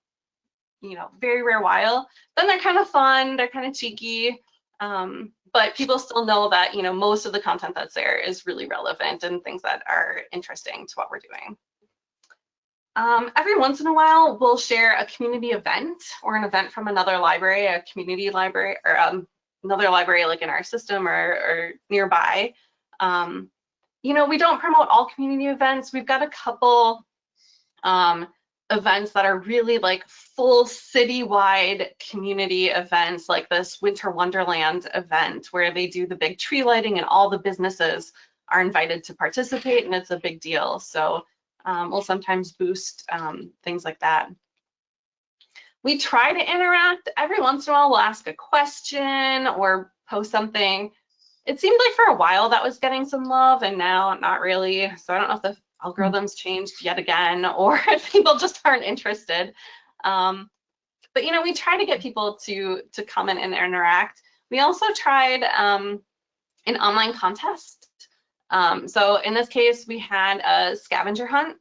you know, very rare while, then they're kind of fun, they're kind of cheeky, but people still know that, you know, most of the content that's there is really relevant and things that are interesting to what we're doing. Every once in a while, we'll share a community event or an event from another library, a community library, or another library like in our system or nearby. You know, we don't promote all community events. We've got a couple events that are really like full citywide community events, like this Winter Wonderland event where they do the big tree lighting and all the businesses are invited to participate, and it's a big deal. So will sometimes boost things like that. We try to interact. Every once in a while, we'll ask a question or post something. It seemed like for a while that was getting some love, and now not really. So I don't know if the algorithms changed yet again, or if people just aren't interested. But we try to get people to come in and interact. We also tried an online contest. So in this case, we had a scavenger hunt.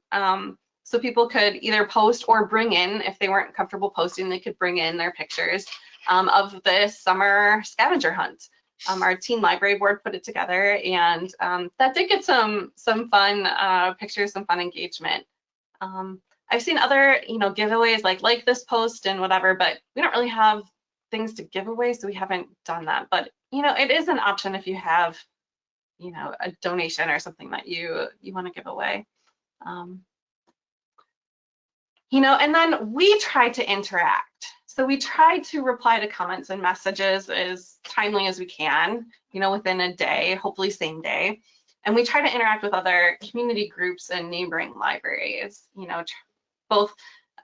So people could either post or bring in, if they weren't comfortable posting, they could bring in their pictures of this summer scavenger hunt. Our teen library board put it together, and that did get some fun pictures, some fun engagement. I've seen other giveaways like this post and whatever, but we don't really have things to give away, so we haven't done that. But it is an option if you have a donation or something that you want to give away. And then we try to interact. So we try to reply to comments and messages as timely as we can, within a day, hopefully same day. And we try to interact with other community groups and neighboring libraries, both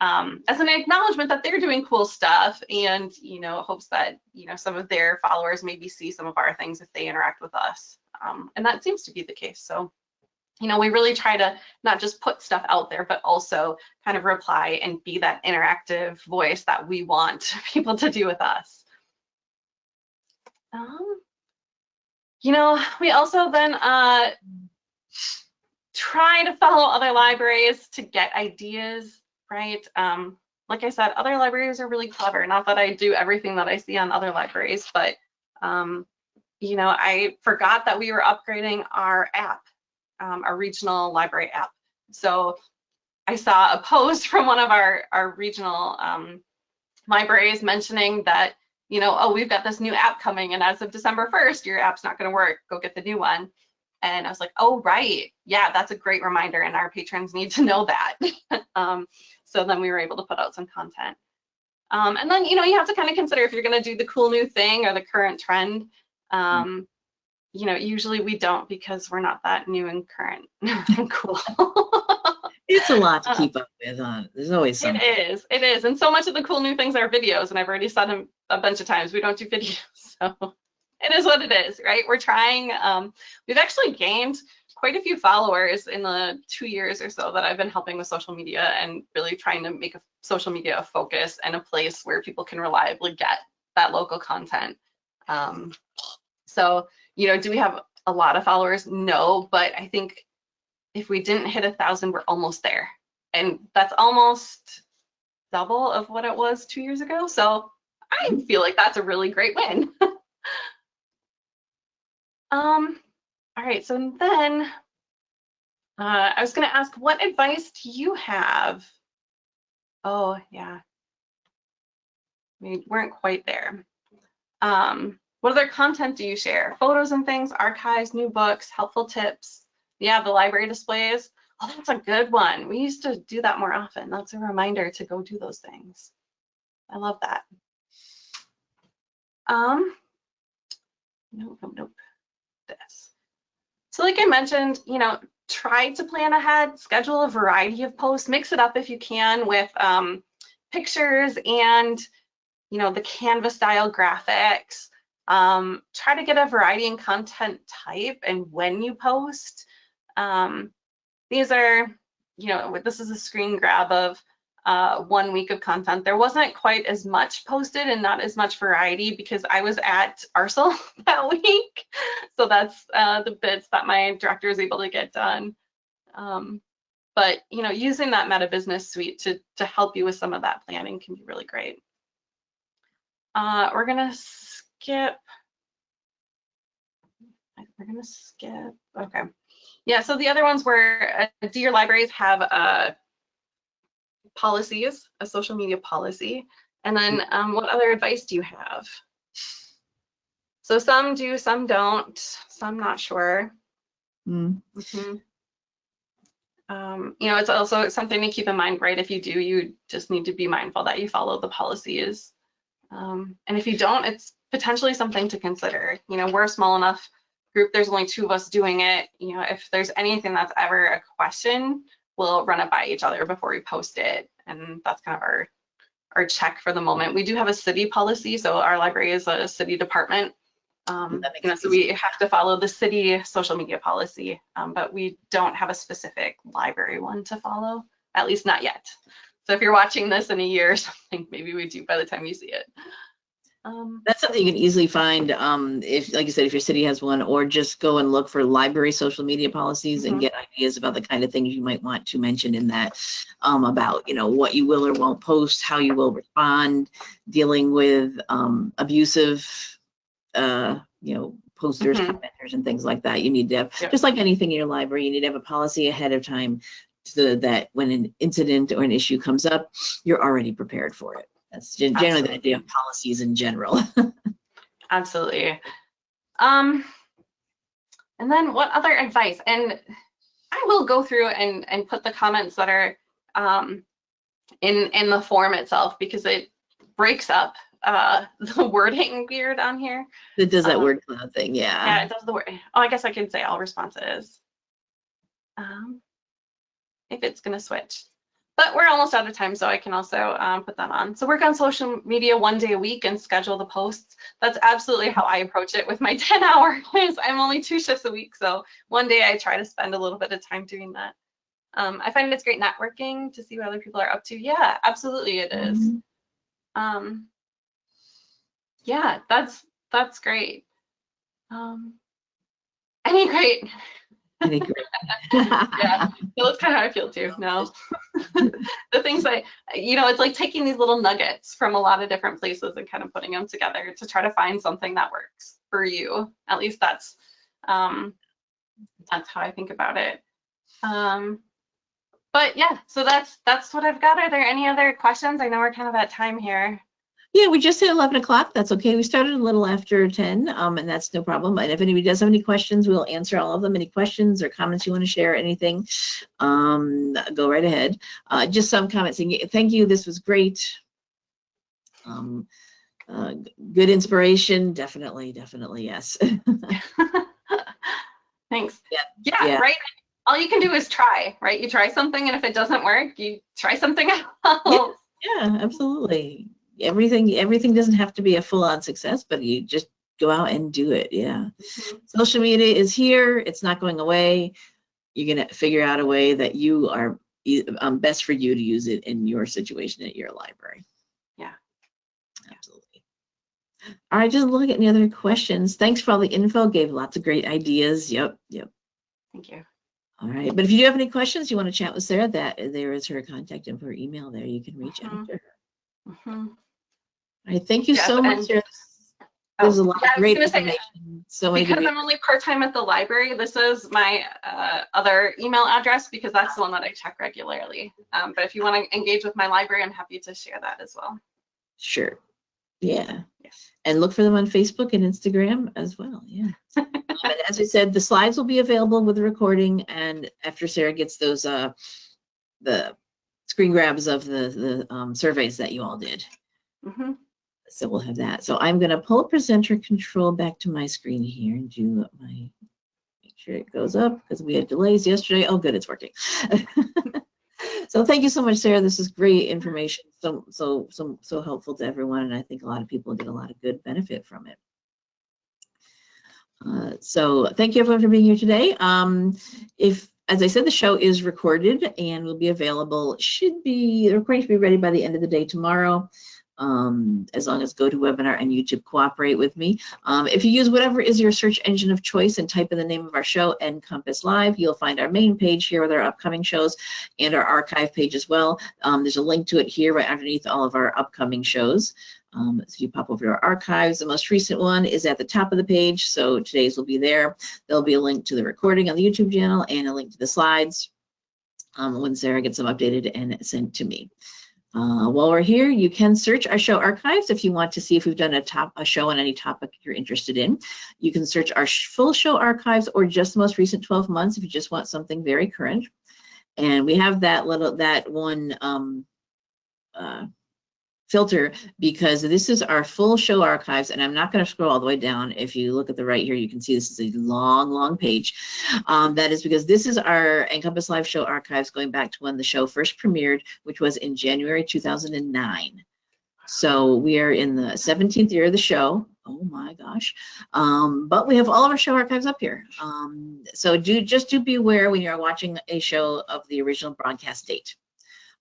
as an acknowledgement that they're doing cool stuff, and hopes that some of their followers maybe see some of our things if they interact with us. And that seems to be the case. So we really try to not just put stuff out there, but also kind of reply and be that interactive voice that we want people to do with us. We also then try to follow other libraries to get ideas, right? Like I said, other libraries are really clever. Not that I do everything that I see on other libraries, but I forgot that we were upgrading our app. Our regional library app. So I saw a post from one of our regional libraries mentioning that, oh, we've got this new app coming, and as of December 1st, your app's not going to work. Go get the new one. And I was like, oh, right. Yeah, that's a great reminder, and our patrons need to know that. So then we were able to put out some content. And then, you have to kind of consider if you're going to do the cool new thing or the current trend. Usually we don't, because we're not that new and current and cool. It's a lot to keep up with. There's always something. It is. And so much of the cool new things are videos, and I've already said them a bunch of times, we don't do videos. So it is what it is, right? We're trying. We've actually gained quite a few followers in the 2 years or so that I've been helping with social media, and really trying to make social media a focus and a place where people can reliably get that local content. So do we have a lot of followers? No, but I think if we didn't hit 1,000, we're almost there. And that's almost double of what it was 2 years ago. So I feel like that's a really great win. All right, so then I was gonna ask, what advice do you have? Oh, yeah, we weren't quite there. What other content do you share? Photos and things, archives, new books, helpful tips. Yeah, the library displays. Oh, that's a good one. We used to do that more often. That's a reminder to go do those things. I love that. Nope. This. So like I mentioned, try to plan ahead, schedule a variety of posts, mix it up if you can with pictures and, the Canva style graphics. Try to get a variety in content type and when you post. These are, this is a screen grab of 1 week of content. There wasn't quite as much posted and not as much variety because I was at Arcel that week. So that's the bits that my director was able to get done. But, using that Meta Business Suite to help you with some of that planning can be really great. We're gonna skip. Okay. Yeah, so the other ones were, do your libraries have policies, a social media policy? And then what other advice do you have? So some do, some don't, some not sure. It's also something to keep in mind, right? If you do, you just need to be mindful that you follow the policies. And if you don't, it's potentially something to consider. We're a small enough group, there's only 2 of us doing it. If there's anything that's ever a question, we'll run it by each other before we post it. And that's kind of our check for the moment. We do have a city policy, so our library is a city department. So we have to follow the city social media policy, but we don't have a specific library one to follow, at least not yet. So if you're watching this in a year or something, maybe we do by the time you see it. That's something you can easily find if, like you said, if your city has one, or just go and look for library social media policies and get ideas about the kind of things you might want to mention in that, about, you know, what you will or won't post, how you will respond, dealing with abusive, you know, posters, commenters, and things like that. You need to have, just like anything in your library, you need to have a policy ahead of time so that when an incident or an issue comes up, you're already prepared for it. That's generally the idea of policies in general. Absolutely. And then what other advice? And I will go through and put the comments that are in the form itself, because it breaks up the wording weird on here. It does that word cloud thing, yeah. Yeah, it does the word. Oh, I guess I could say all responses. If it's gonna switch. But we're almost out of time, so I can also put that on. So work on social media 1 day a week and schedule the posts. That's absolutely how I approach it with my 10 hours. I'm only 2 shifts a week, so one day I try to spend a little bit of time doing that. I find it's great networking to see what other people are up to. Yeah, absolutely it is. Yeah, that's great. Any great. Yeah, that's kind of how I feel too now. The things you know, it's like taking these little nuggets from a lot of different places and kind of putting them together to try to find something that works for you. At least that's how I think about it. But yeah, so that's what I've got. Are there any other questions? I know we're kind of at time here. Yeah, we just hit 11 o'clock. That's okay. We started a little after 10, and that's no problem. And if anybody does have any questions, we'll answer all of them. Any questions or comments you want to share, anything, go right ahead. Just some comments. Thank you. This was great. Good inspiration. Definitely, yes. Thanks. Yeah, right. All you can do is try, right? You try something, and if it doesn't work, you try something else. Yeah, absolutely. Everything doesn't have to be a full-on success, but you just go out and do it. Yeah. Social media is here. It's not going away. You're going to figure out a way that you are best for you to use it in your situation at your library. Yeah. Absolutely. All right, just look at any other questions. Thanks for all the info. Gave lots of great ideas. Yep. Thank you. All right, but if you do have any questions, you want to chat with Sarah, there is her contact info, her email there. You can reach out to her. All right, thank you so much, Sarah. There's a lot of great information. Because I'm only part-time at the library, this is my other email address, because that's the one that I check regularly. But if you want to engage with my library, I'm happy to share that as well. Sure. Yeah. And look for them on Facebook and Instagram as well. Yeah. And as I said, the slides will be available with the recording, and after Sarah gets those the screen grabs of the surveys that you all did. So we'll have that. So I'm going to pull presenter control back to my screen here and do make sure it goes up, because we had delays yesterday. Oh, good, it's working. So thank you so much, Sarah. This is great information. So helpful to everyone, and I think a lot of people get a lot of good benefit from it. So thank you everyone for being here today. As I said, the show is recorded and will be available. The recording should be ready by the end of the day tomorrow. As long as GoToWebinar and YouTube cooperate with me. If you use whatever is your search engine of choice and type in the name of our show, NCompass Live, you'll find our main page here with our upcoming shows and our archive page as well. There's a link to it here right underneath all of our upcoming shows. So if you pop over to our archives, the most recent one is at the top of the page, so today's will be there. There'll be a link to the recording on the YouTube channel and a link to the slides when Sarah gets them updated and sent to me. While we're here, you can search our show archives if you want to see if we've done a show on any topic you're interested in. You can search our full show archives or just the most recent 12 months if you just want something very current. And we have that one filter, because this is our full show archives, and I'm not going to scroll all the way down. If you look at the right here, you can see this is a long page. That is because this is our NCompass Live show archives going back to when the show first premiered, which was in January 2009. So we are in the 17th year of the show. Oh my gosh. But we have all of our show archives up here. So just be aware when you're watching a show of the original broadcast date.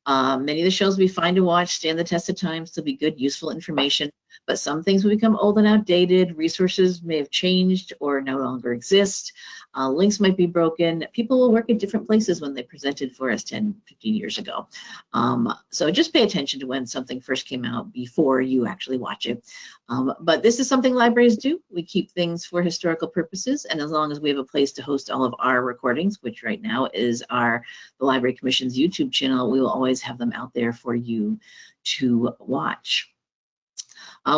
Many of the shows we find to watch stand the test of time, still be good, useful information, but some things will become old and outdated. Resources may have changed or no longer exist. Links might be broken. People will work at different places when they presented for us 10, 15 years ago. So just pay attention to when something first came out before you actually watch it. But this is something libraries do. We keep things for historical purposes, and as long as we have a place to host all of our recordings, which right now is the Library Commission's YouTube channel, we will always have them out there for you to watch.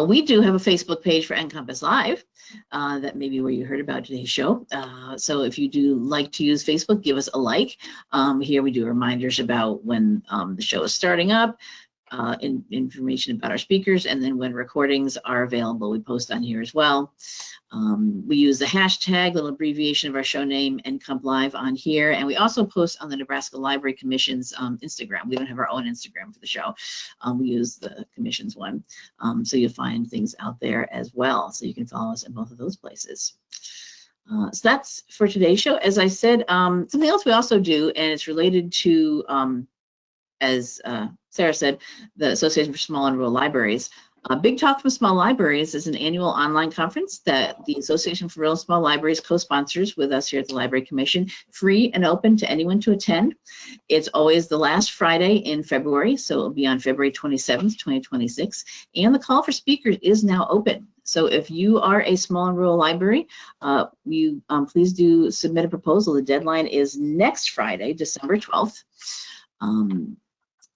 We do have a Facebook page for NCompass Live. That may be where you heard about today's show. So if you do like to use Facebook, give us a like. Here we do reminders about when the show is starting up, information about our speakers, and then when recordings are available, we post on here as well. We use the hashtag, little abbreviation of our show name, NComp Live on here, and we also post on the Nebraska Library Commission's Instagram. We don't have our own Instagram for the show. We use the Commission's one. So you'll find things out there as well. So you can follow us in both of those places. So that's for today's show. As I said, something else we also do, and it's related to, as Sarah said, the Association for Small and Rural Libraries. Big Talk from Small Libraries is an annual online conference that the Association for Rural and Small Libraries co-sponsors with us here at the Library Commission, free and open to anyone to attend. It's always the last Friday in February, so it'll be on February 27th, 2026, and the call for speakers is now open. So if you are a small and rural library, please do submit a proposal. The deadline is next Friday, December 12th.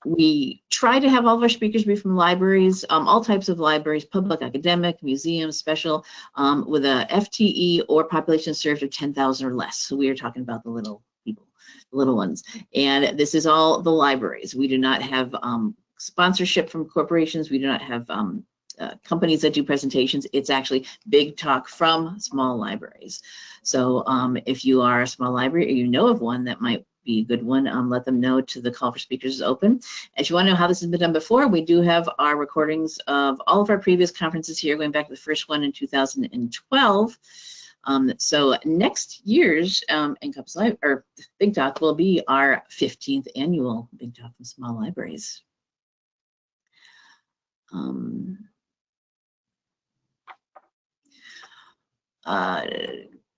We try to have all of our speakers be from libraries, all types of libraries, public, academic, museums, special, with a FTE or population served of 10,000 or less. So we are talking about the little people, the little ones. And this is all the libraries. We do not have sponsorship from corporations. We do not have companies that do presentations. It's actually Big Talk from small libraries. So if you are a small library or you know of one that might be a good one, let them know to the call for speakers is open. If you want to know how this has been done before, we do have our recordings of all of our previous conferences here, going back to the first one in 2012. So next year's NCompass Live, or Big Talk, will be our 15th annual Big Talk from Small Libraries.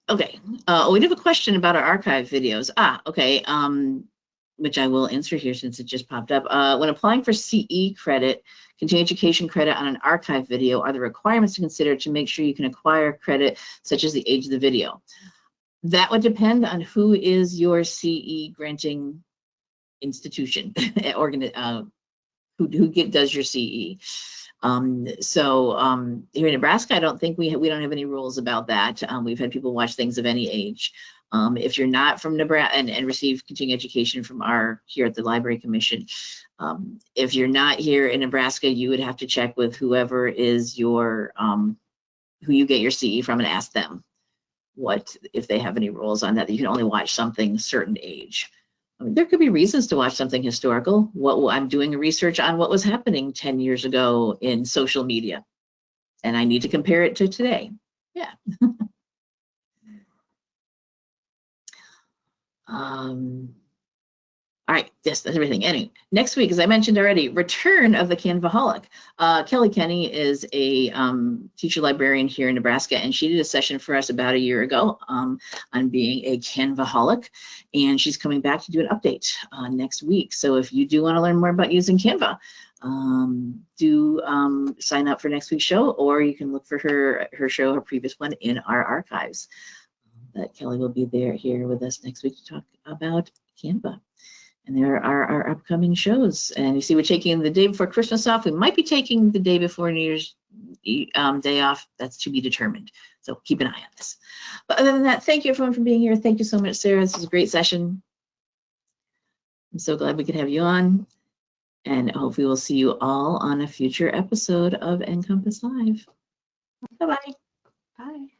Okay, we do have a question about our archive videos. Okay, which I will answer here since it just popped up. When applying for CE credit, continuing education credit on an archive video, are the requirements to consider to make sure you can acquire credit, such as the age of the video? That would depend on who is your CE granting institution, who does your CE. Here in Nebraska, I don't think we don't have any rules about that. We've had people watch things of any age. If you're not from Nebraska and receive continuing education from here at the Library Commission, if you're not here in Nebraska, you would have to check with whoever is your who you get your CE from and ask them if they have any rules on that you can only watch something certain age. I mean, there could be reasons to watch something historical. I'm doing research on what was happening 10 years ago in social media, and I need to compare it to today. Yeah. All right, yes, that's everything. Anyway, next week, as I mentioned already, return of the Canvaholic. Kelly Kenny is a teacher librarian here in Nebraska, and she did a session for us about a year ago on being a Canvaholic, and she's coming back to do an update next week. So if you do want to learn more about using Canva, do sign up for next week's show, or you can look for her previous one in our archives. That Kelly will be here with us next week to talk about Canva. And there are our upcoming shows. And you see, we're taking the day before Christmas off. We might be taking the day before New Year's day off. That's to be determined. So keep an eye on this. But other than that, thank you everyone for being here. Thank you so much, Sarah. This was a great session. I'm so glad we could have you on. And hopefully we'll see you all on a future episode of NCompass Live. Bye-bye. Bye.